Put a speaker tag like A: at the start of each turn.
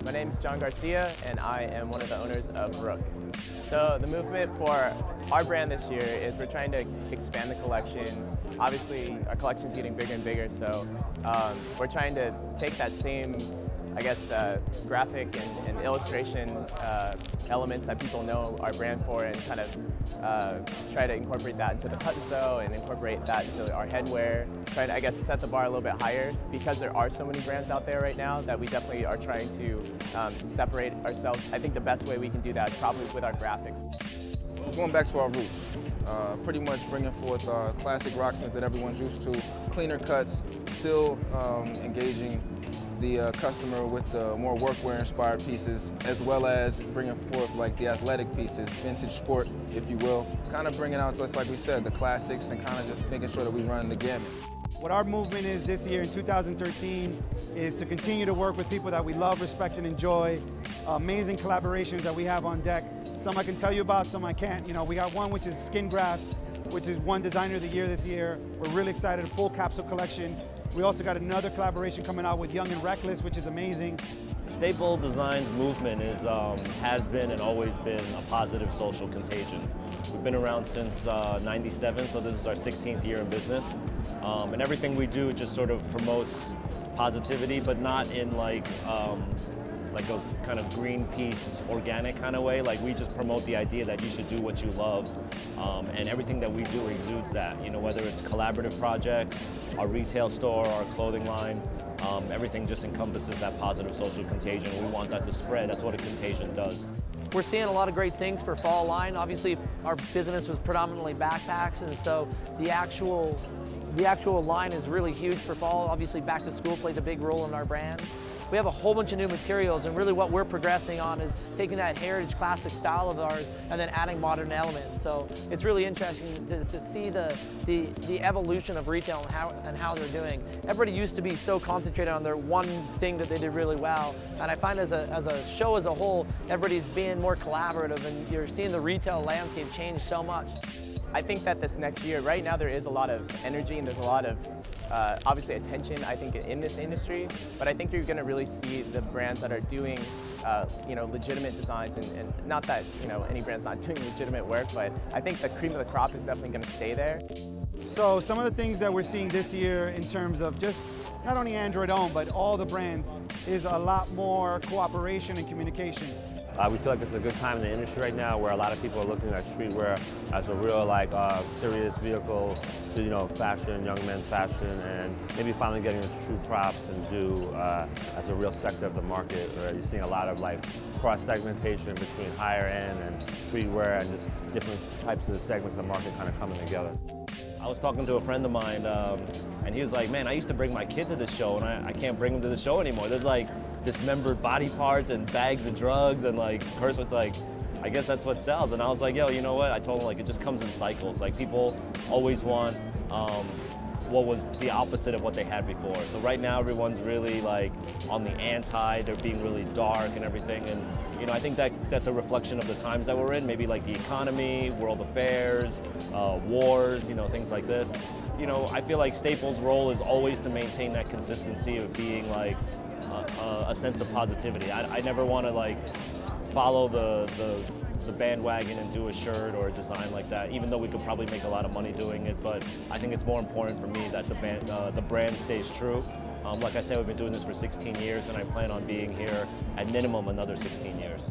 A: My name is John Garcia, and I am one of the owners of Rook. So the movement for our brand this year is we're trying to expand the collection. Obviously, our collection is getting bigger and bigger, so we're trying to take that same, I guess, graphic and illustration elements that people know our brand for, and kind of try to incorporate that into the cut and sew and incorporate that into our headwear. Try to, I guess, set the bar a little bit higher because there are so many brands out there right now that we definitely are trying to separate ourselves. I think the best way we can do that is probably with our graphics.
B: We're going back to our roots. Pretty much bringing forth classic rocksmith that everyone's used to. Cleaner cuts, still engaging the customer with the more workwear inspired pieces, as well as bringing forth like the athletic pieces, vintage sport, if you will. Kind of bringing out, just like we said, the classics and kind of just making sure that we run the gamut.
C: What our movement is this year in 2013 is to continue to work with people that we love, respect, and enjoy. Amazing collaborations that we have on deck. Some I can tell you about, some I can't. You know, we got one which is Skin Graft, which is one designer of the year this year. We're really excited, a full capsule collection. We also got another collaboration coming out with Young and Reckless, which is amazing.
D: Staple Design's movement has been and always been a positive social contagion. We've been around since '97, so this is our 16th year in business. And everything we do just sort of promotes positivity, but not in like a kind of Greenpeace organic kind of way. Like, we just promote the idea that you should do what you love, and everything that we do exudes that. You know, whether it's collaborative projects, our retail store, our clothing line, everything just encompasses that positive social contagion. We want that to spread. That's what a contagion does.
E: We're seeing a lot of great things for fall line. Obviously, our business was predominantly backpacks, and so the actual line is really huge for fall. Obviously, back to school plays a big role in our brand. We have a whole bunch of new materials, and really what we're progressing on is taking that heritage classic style of ours and then adding modern elements. So it's really interesting to see the evolution of retail and how they're doing. Everybody used to be so concentrated on their one thing that they did really well, and I find as a show as a whole, everybody's being more collaborative, and you're seeing the retail landscape change so much.
A: I think that this next year, right now there is a lot of energy and there's a lot of obviously attention, I think, in this industry, but I think you're going to really see the brands that are doing you know, legitimate designs, and not that, you know, any brand's not doing legitimate work, but I think the cream of the crop is definitely going to stay there.
C: So some of the things that we're seeing this year in terms of just not only Android owned, but all the brands, is a lot more cooperation and communication.
F: We feel like it's a good time in the industry right now, where a lot of people are looking at streetwear as a real, like, serious vehicle to, you know, fashion, young men's fashion, and maybe finally getting into true props and do as a real sector of the market. Where you're seeing a lot of like cross-segmentation between higher end and streetwear, and just different types of segments of the market kind of coming together.
D: I was talking to a friend of mine, and he was like, man, I used to bring my kid to this show, and I can't bring him to the show anymore. There's like dismembered body parts and bags of drugs, and like, first it's like, I guess that's what sells. And I was like, yo, you know what? I told him, like, it just comes in cycles. Like, people always want what was the opposite of what they had before. So right now everyone's really like on the anti, they're being really dark and everything. And you know, I think that's a reflection of the times that we're in, maybe like the economy, world affairs, wars, you know, things like this. You know, I feel like Staples' role is always to maintain that consistency of being like a sense of positivity. I never want to like follow the bandwagon and do a shirt or a design like that, even though we could probably make a lot of money doing it. But I think it's more important for me that the brand stays true. Like I said, we've been doing this for 16 years, and I plan on being here at minimum another 16 years.